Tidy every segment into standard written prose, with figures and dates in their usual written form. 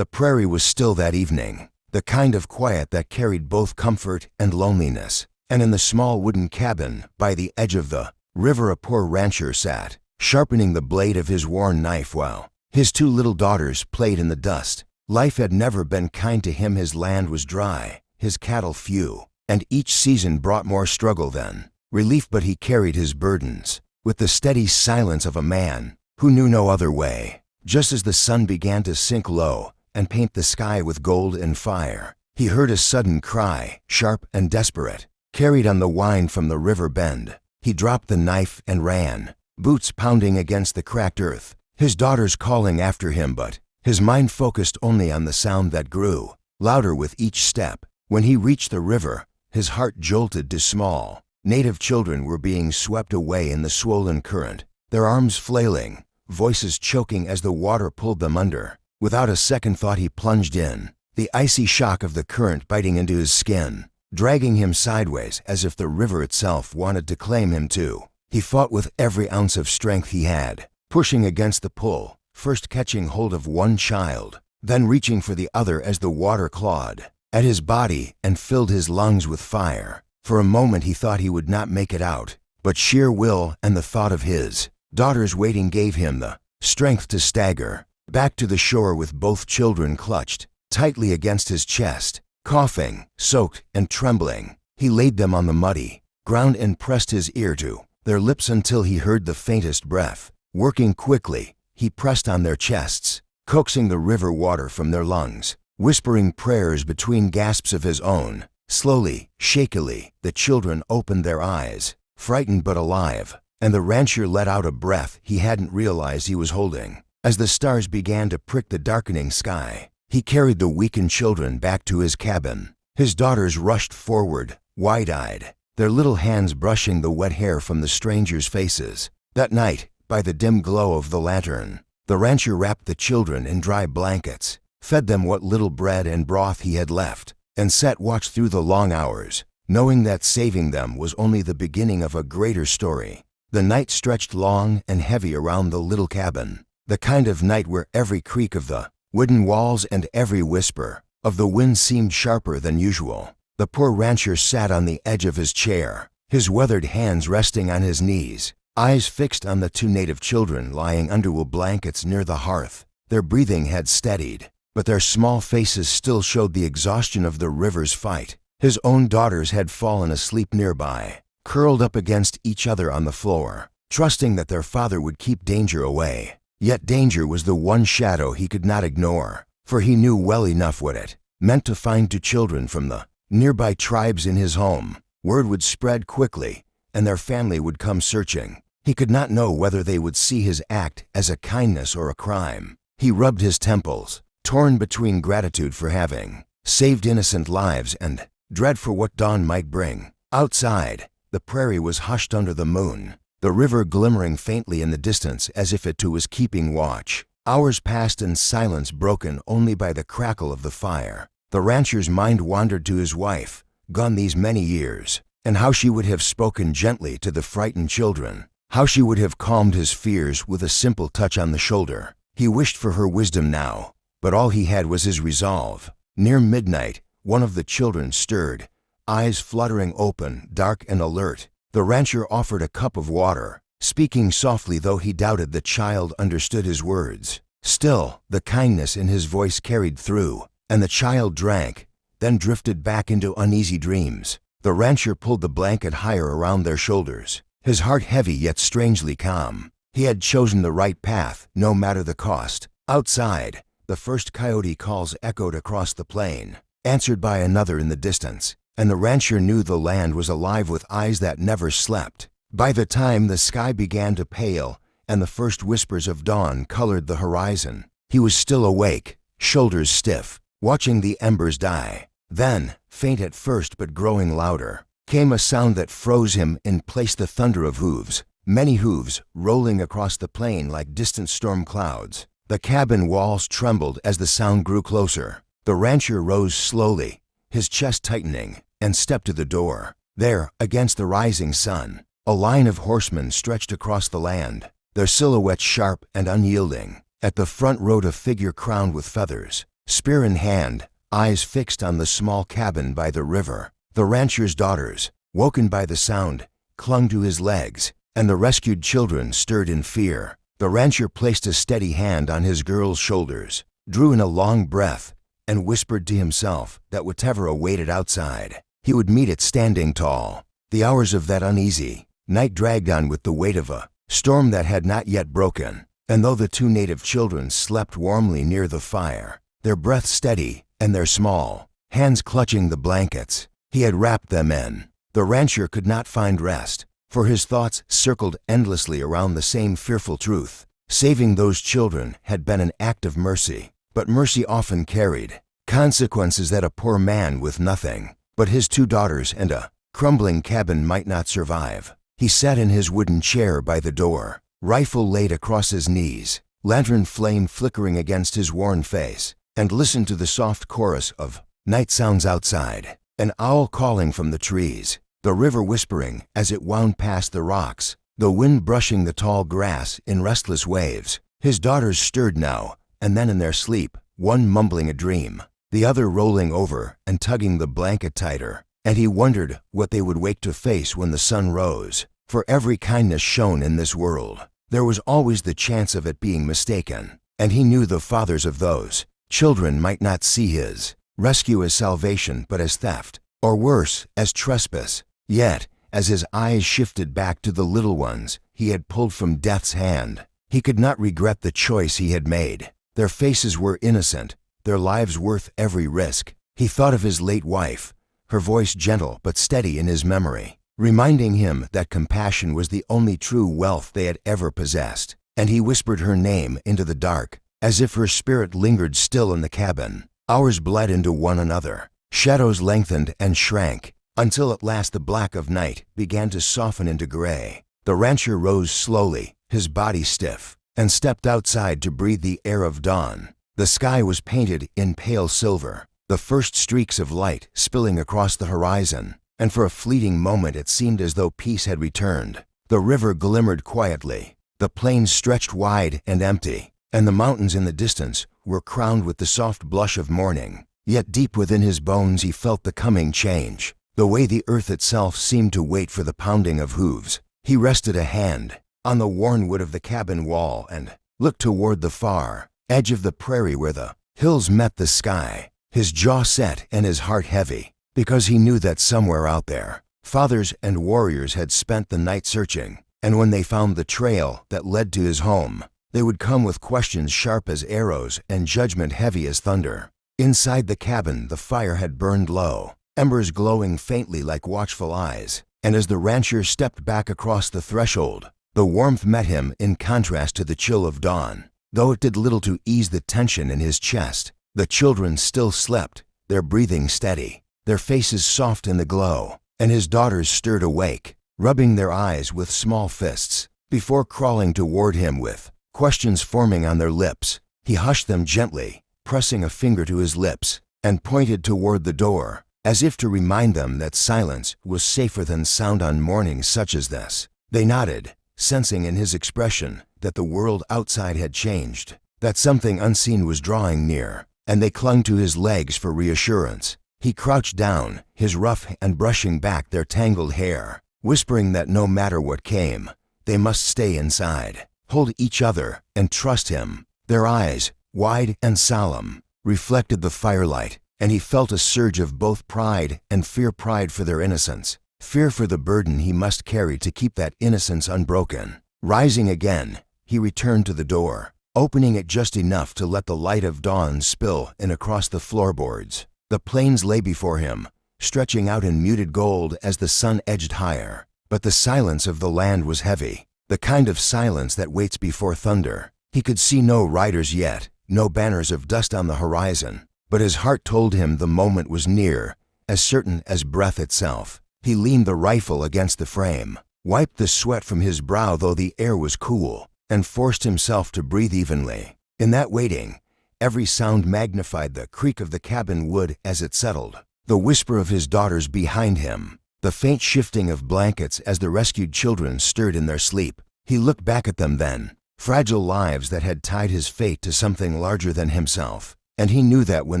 The prairie was still that evening, the kind of quiet that carried both comfort and loneliness. And in the small wooden cabin by the edge of the river a poor rancher sat, sharpening the blade of his worn knife while his two little daughters played in the dust. Life had never been kind to him. His land was dry, his cattle few, and each season brought more struggle than relief. But he carried his burdens with the steady silence of a man who knew no other way. Just as the sun began to sink low and paint the sky with gold and fire, he heard a sudden cry, sharp and desperate, carried on the wind from the river bend. He dropped the knife and ran, boots pounding against the cracked earth, his daughters calling after him, but his mind focused only on the sound that grew louder with each step. When he reached the river, his heart jolted to small native children were being swept away in the swollen current, their arms flailing, voices choking as the water pulled them under. Without a second thought he plunged in, the icy shock of the current biting into his skin, dragging him sideways as if the river itself wanted to claim him too. He fought with every ounce of strength he had, pushing against the pull, first catching hold of one child, then reaching for the other as the water clawed at his body and filled his lungs with fire. For a moment he thought he would not make it out, but sheer will and the thought of his daughters waiting gave him the strength to stagger back to the shore with both children clutched tightly against his chest. Coughing, soaked and trembling, he laid them on the muddy ground and pressed his ear to their lips until he heard the faintest breath. Working quickly, he pressed on their chests, coaxing the river water from their lungs, whispering prayers between gasps of his own. Slowly, shakily, the children opened their eyes, frightened but alive, and the rancher let out a breath he hadn't realized he was holding. As the stars began to prick the darkening sky, he carried the weakened children back to his cabin. His daughters rushed forward, wide-eyed, their little hands brushing the wet hair from the strangers' faces. That night, by the dim glow of the lantern, the rancher wrapped the children in dry blankets, fed them what little bread and broth he had left, and sat watch through the long hours, knowing that saving them was only the beginning of a greater story. The night stretched long and heavy around the little cabin, the kind of night where every creak of the wooden walls and every whisper of the wind seemed sharper than usual. The poor rancher sat on the edge of his chair, his weathered hands resting on his knees, eyes fixed on the two native children lying under wool blankets near the hearth. Their breathing had steadied, but their small faces still showed the exhaustion of the river's fight. His own daughters had fallen asleep nearby, curled up against each other on the floor, trusting that their father would keep danger away. Yet danger was the one shadow he could not ignore, for he knew well enough what it meant to find two children from the nearby tribes in his home. Word would spread quickly, and their family would come searching. He could not know whether they would see his act as a kindness or a crime. He rubbed his temples, torn between gratitude for having saved innocent lives and dread for what dawn might bring. Outside, the prairie was hushed under the moon, the river glimmering faintly in the distance as if it too was keeping watch. Hours passed in silence broken only by the crackle of the fire. The rancher's mind wandered to his wife, gone these many years, and how she would have spoken gently to the frightened children, how she would have calmed his fears with a simple touch on the shoulder. He wished for her wisdom now, but all he had was his resolve. Near midnight, one of the children stirred, eyes fluttering open, dark and alert. The rancher offered a cup of water, speaking softly though he doubted the child understood his words. Still, the kindness in his voice carried through, and the child drank, then drifted back into uneasy dreams. The rancher pulled the blanket higher around their shoulders, his heart heavy yet strangely calm. He had chosen the right path, no matter the cost. Outside, the first coyote calls echoed across the plain, answered by another in the distance, and the rancher knew the land was alive with eyes that never slept. By the time the sky began to pale and the first whispers of dawn colored the horizon, he was still awake, shoulders stiff, watching the embers die. Then, faint at first but growing louder, came a sound that froze him in place, the thunder of hooves, many hooves rolling across the plain like distant storm clouds. The cabin walls trembled as the sound grew closer. The rancher rose slowly, his chest tightening, and stepped to the door. There, against the rising sun, a line of horsemen stretched across the land, their silhouettes sharp and unyielding. At the front rode a figure crowned with feathers, spear in hand, eyes fixed on the small cabin by the river. The rancher's daughters, woken by the sound, clung to his legs, and the rescued children stirred in fear. The rancher placed a steady hand on his girl's shoulders, drew in a long breath, and whispered to himself that whatever awaited outside, he would meet it standing tall. The hours of that uneasy night dragged on with the weight of a storm that had not yet broken, and though the two native children slept warmly near the fire, their breath steady and their small hands clutching the blankets he had wrapped them in, the rancher could not find rest, for his thoughts circled endlessly around the same fearful truth. Saving those children had been an act of mercy, but mercy often carried consequences that a poor man with nothing but his two daughters and a crumbling cabin might not survive. He sat in his wooden chair by the door, rifle laid across his knees, lantern flame flickering against his worn face, and listened to the soft chorus of night sounds outside. An owl calling from the trees, the river whispering as it wound past the rocks, the wind brushing the tall grass in restless waves. His daughters stirred now and then in their sleep, one mumbling a dream, the other rolling over and tugging the blanket tighter, and he wondered what they would wake to face when the sun rose. For every kindness shown in this world, there was always the chance of it being mistaken, and he knew the fathers of those children might not see his rescue as salvation but as theft, or worse, as trespass. Yet, as his eyes shifted back to the little ones he had pulled from death's hand, he could not regret the choice he had made. Their faces were innocent, their lives worth every risk. He thought of his late wife, her voice gentle but steady in his memory, reminding him that compassion was the only true wealth they had ever possessed, and he whispered her name into the dark, as if her spirit lingered still in the cabin. Hours bled into one another, shadows lengthened and shrank, until at last the black of night began to soften into gray. The rancher rose slowly, his body stiff, and stepped outside to breathe the air of dawn. The sky was painted in pale silver, the first streaks of light spilling across the horizon, and for a fleeting moment it seemed as though peace had returned. The river glimmered quietly, the plains stretched wide and empty, and the mountains in the distance were crowned with the soft blush of morning. Yet deep within his bones he felt the coming change, the way the earth itself seemed to wait for the pounding of hooves. He rested a hand on the worn wood of the cabin wall and looked toward the far edge of the prairie where the hills met the sky, his jaw set and his heart heavy, because he knew that somewhere out there, fathers and warriors had spent the night searching, and when they found the trail that led to his home, they would come with questions sharp as arrows and judgment heavy as thunder. Inside the cabin the fire had burned low, embers glowing faintly like watchful eyes, and as the rancher stepped back across the threshold, the warmth met him in contrast to the chill of dawn. Though it did little to ease the tension in his chest, the children still slept, their breathing steady, their faces soft in the glow, and his daughters stirred awake, rubbing their eyes with small fists. Before crawling toward him with questions forming on their lips, he hushed them gently, pressing a finger to his lips, and pointed toward the door, as if to remind them that silence was safer than sound on mornings such as this. They nodded, sensing in his expression that the world outside had changed, that something unseen was drawing near, and they clung to his legs for reassurance. He crouched down, his rough hand brushing back their tangled hair, whispering that no matter what came, they must stay inside, hold each other, and trust him. Their eyes, wide and solemn, reflected the firelight, and he felt a surge of both pride and fear. Pride for their innocence, fear for the burden he must carry to keep that innocence unbroken. Rising again, he returned to the door, opening it just enough to let the light of dawn spill in across the floorboards. The plains lay before him, stretching out in muted gold as the sun edged higher, but the silence of the land was heavy, the kind of silence that waits before thunder. He could see no riders yet, no banners of dust on the horizon, but his heart told him the moment was near, as certain as breath itself. He leaned the rifle against the frame, wiped the sweat from his brow though the air was cool, and forced himself to breathe evenly. In that waiting, every sound magnified: the creak of the cabin wood as it settled, the whisper of his daughters behind him, the faint shifting of blankets as the rescued children stirred in their sleep. He looked back at them then, fragile lives that had tied his fate to something larger than himself, And he knew that when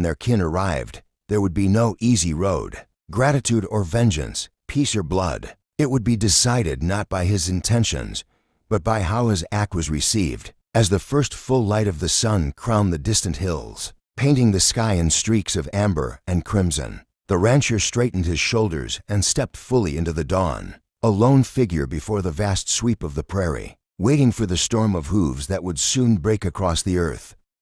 their kin arrived, there would be no easy road. Gratitude or vengeance, peace or blood. It would be decided not by his intentions, but by how his act was received. As the first full light of the sun crowned the distant hills, painting the sky in streaks of amber and crimson, the rancher straightened his shoulders and stepped fully into the dawn, a lone figure before the vast sweep of the prairie, waiting for the storm of hooves that would soon break across the earth.